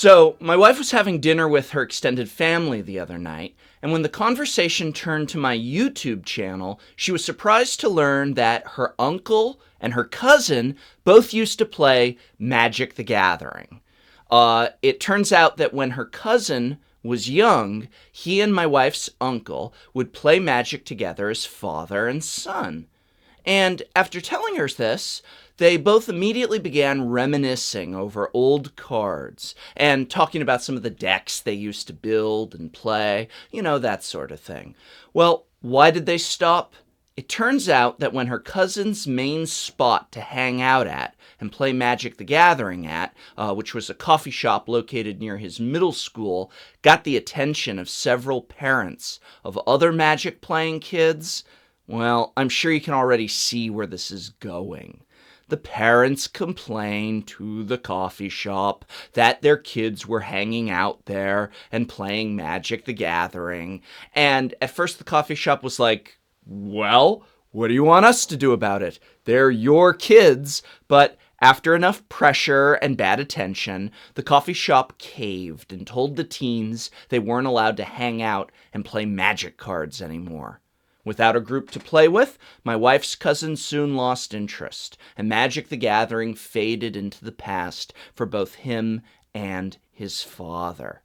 So, my wife was having dinner with her extended family the other night, and when the conversation turned to my YouTube channel, she was surprised to learn that her uncle and her cousin both used to play Magic the Gathering. It turns out that when her cousin was young, he and my wife's uncle would play Magic together as father and son. And after telling her this, they both immediately began reminiscing over old cards and talking about some of the decks they used to build and play, that sort of thing. Well, why did they stop? It turns out that when her cousin's main spot to hang out at and play Magic the Gathering at, which was a coffee shop located near his middle school, got the attention of several parents of other Magic playing kids, well, I'm sure you can already see where this is going. The parents complained to the coffee shop that their kids were hanging out there and playing Magic the Gathering. And at first the coffee shop was like, well, what do you want us to do about it? They're your kids. But after enough pressure and bad attention, the coffee shop caved and told the teens they weren't allowed to hang out and play Magic cards anymore. Without a group to play with, my wife's cousin soon lost interest, and Magic the Gathering faded into the past for both him and his father.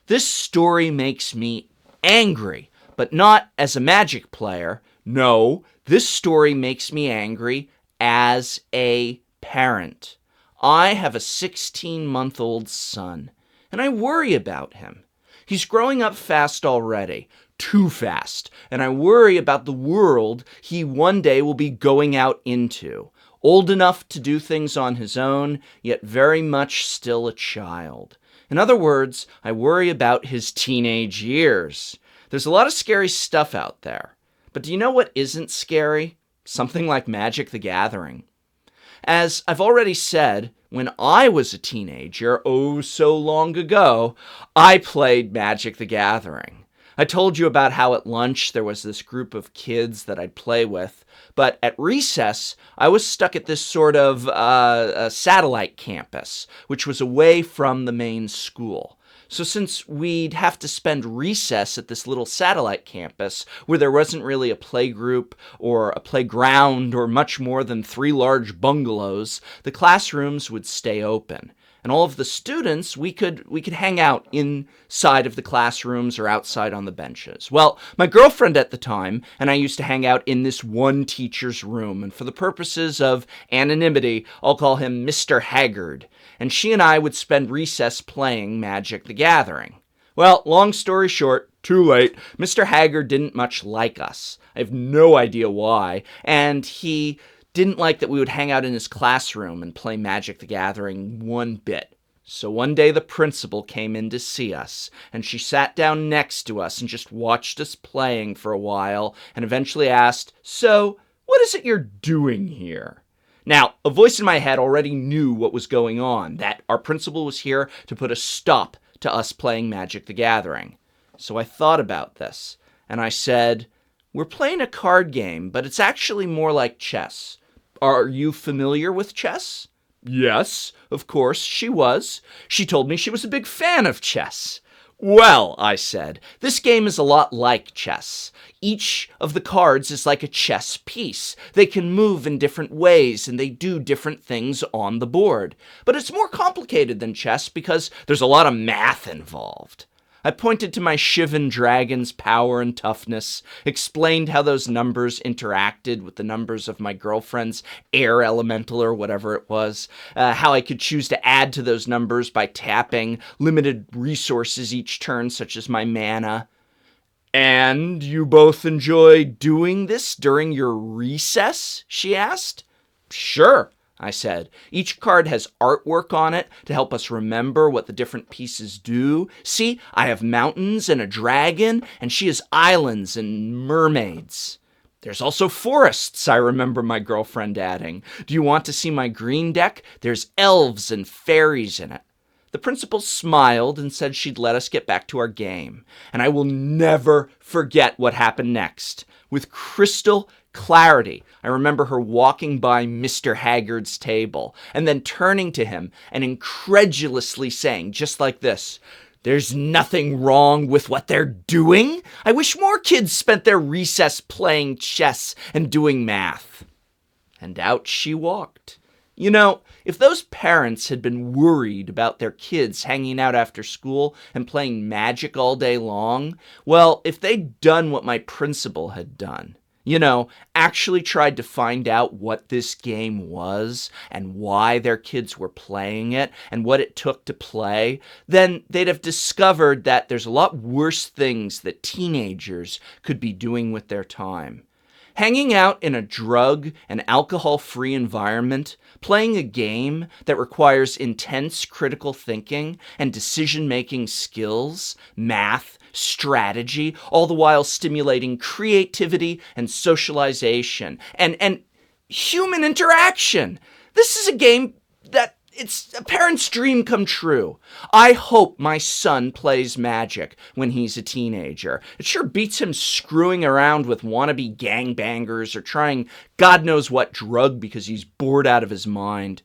This story makes me angry, but not as a Magic player. No, this story makes me angry as a parent. I have a 16-month-old son, and I worry about him. He's growing up fast already. Too fast, and I worry about the world he one day will be going out into. Old enough to do things on his own, yet very much still a child. In other words, I worry about his teenage years. There's a lot of scary stuff out there. But do you know what isn't scary? Something like Magic the Gathering. As I've already said, when I was a teenager, oh so long ago, I played Magic the Gathering. I told you about how at lunch there was this group of kids that I'd play with, but at recess, I was stuck at this sort of satellite campus, which was away from the main school. So since we'd have to spend recess at this little satellite campus where there wasn't really a playgroup or a playground or much more than 3 large bungalows, the classrooms would stay open. And all of the students, we could hang out inside of the classrooms or outside on the benches. Well, my girlfriend at the time and I used to hang out in this one teacher's room. And for the purposes of anonymity, I'll call him Mr. Haggard. And she and I would spend recess playing Magic the Gathering. Well, long story short, too late. Mr. Haggard didn't much like us. I have no idea why. And he didn't like that we would hang out in his classroom and play Magic the Gathering one bit. So one day the principal came in to see us, and she sat down next to us and just watched us playing for a while, and eventually asked, "So, what is it you're doing here?" Now, a voice in my head already knew what was going on, that our principal was here to put a stop to us playing Magic the Gathering. So I thought about this, and I said, "We're playing a card game, but it's actually more like chess. Are you familiar with chess?" Yes, of course, she was. She told me she was a big fan of chess. Well, I said, this game is a lot like chess. Each of the cards is like a chess piece. They can move in different ways and they do different things on the board. But it's more complicated than chess because there's a lot of math involved. I pointed to my Shivan dragon's power and toughness, explained how those numbers interacted with the numbers of my girlfriend's air elemental or whatever it was, how I could choose to add to those numbers by tapping limited resources each turn, such as my mana. "And you both enjoy doing this during your recess?" she asked. "Sure," I said. "Each card has artwork on it to help us remember what the different pieces do. See, I have mountains and a dragon, and she has islands and mermaids. There's also forests," I remember my girlfriend adding. "Do you want to see my green deck? There's elves and fairies in it." The principal smiled and said she'd let us get back to our game. And I will never forget what happened next. With crystal Clarity. I remember her walking by Mr. Haggard's table and then turning to him and incredulously saying, just like this, "There's nothing wrong with what they're doing. I wish more kids spent their recess playing chess and doing math." And out she walked. You know, if those parents had been worried about their kids hanging out after school and playing Magic all day long, well, if they'd done what my principal had done, actually tried to find out what this game was and why their kids were playing it and what it took to play, then they'd have discovered that there's a lot worse things that teenagers could be doing with their time. Hanging out in a drug and alcohol-free environment, playing a game that requires intense critical thinking and decision-making skills, math, strategy, all the while stimulating creativity and socialization and human interaction. This is a game that it's a parent's dream come true. I hope my son plays Magic when he's a teenager. It sure beats him screwing around with wannabe gangbangers or trying God knows what drug because he's bored out of his mind.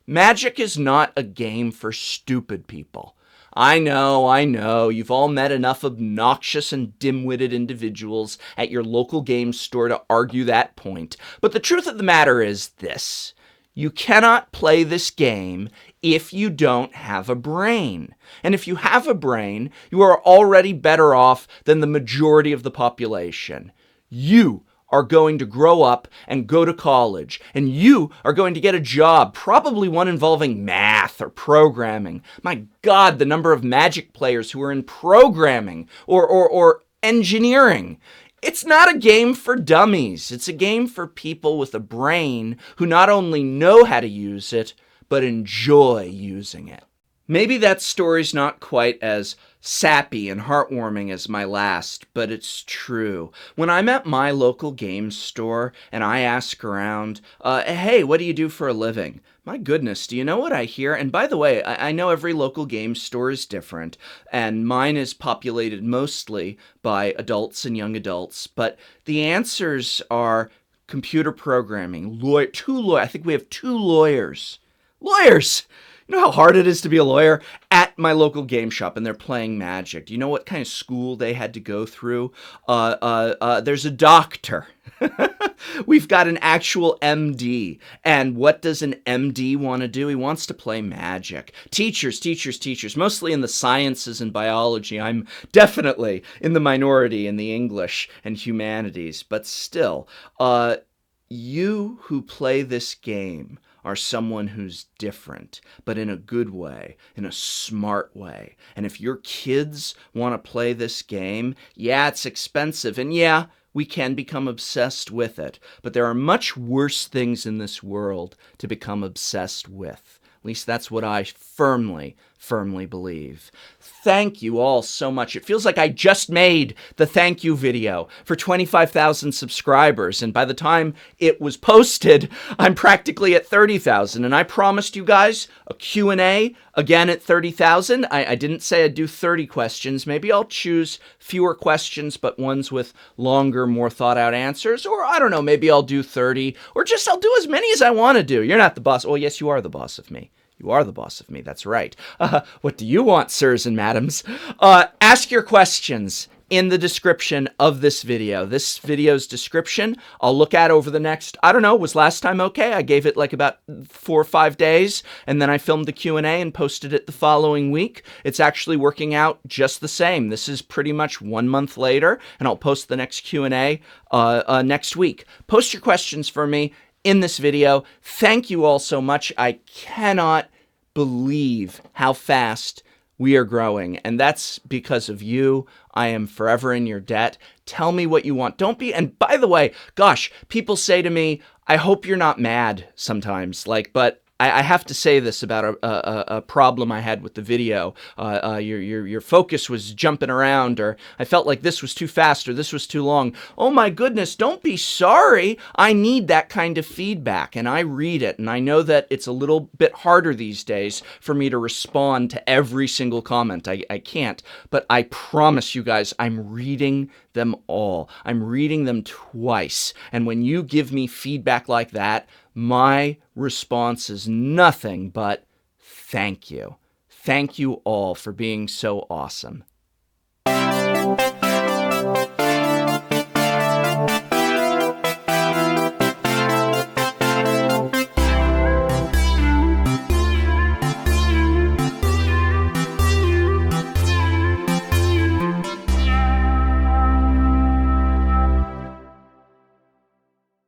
Magic is not a game for stupid people. I know, you've all met enough obnoxious and dim-witted individuals at your local game store to argue that point. But the truth of the matter is this. You cannot play this game if you don't have a brain. And if you have a brain, you are already better off than the majority of the population. You are going to grow up and go to college, and you are going to get a job, probably one involving math or programming. My God, the number of Magic players who are in programming or engineering. It's not a game for dummies. It's a game for people with a brain who not only know how to use it, but enjoy using it. Maybe that story's not quite as sappy and heartwarming as my last, but it's true. When I'm at my local game store and I ask around, hey, what do you do for a living? My goodness, do you know what I hear? And by the way, I know every local game store is different, and mine is populated mostly by adults and young adults, but the answers are computer programming, I think we have 2 lawyers. Lawyers! You know how hard it is to be a lawyer at my local game shop, and they're playing Magic. Do you know what kind of school they had to go through? There's a doctor. We've got an actual MD. And what does an MD want to do? He wants to play Magic. Teachers. Mostly in the sciences and biology. I'm definitely in the minority in the English and humanities. But still, you who play this game are someone who's different, but in a good way, in a smart way. And if your kids want to play this game, yeah, it's expensive, and yeah, we can become obsessed with it. But there are much worse things in this world to become obsessed with. At least that's what I firmly believe. Thank you all so much. It feels like I just made the thank you video for 25,000 subscribers, and by the time it was posted, I'm practically at 30,000, and I promised you guys a Q&A again at 30,000. I didn't say I'd do 30 questions. Maybe I'll choose fewer questions, but ones with longer, more thought-out answers, or I don't know, maybe I'll do 30, or just I'll do as many as I want to do. You're not the boss. Well, yes, you are the boss of me. You are the boss of me, that's right. What do you want, sirs and madams? Ask your questions in the description of this video. This video's description, I'll look at over the next, I don't know, was last time okay? I gave it like about 4 or 5 days, and then I filmed the Q&A and posted it the following week. It's actually working out just the same. This is pretty much 1 month later, and I'll post the next Q&A next week. Post your questions for me in this video. Thank you all so much. I cannot believe how fast we are growing, and that's because of you. I am forever in your debt. Tell me what you want. Don't be, and by the way, gosh, people say to me, I hope you're not mad sometimes, but I have to say this about a problem I had with the video. Your focus was jumping around, or I felt like this was too fast or this was too long. Oh my goodness, don't be sorry. I need that kind of feedback, and I read it, and I know that it's a little bit harder these days for me to respond to every single comment. I can't, but I promise you guys, I'm reading them all. I'm reading them twice, and when you give me feedback like that, my response is nothing but thank you. Thank you all for being so awesome.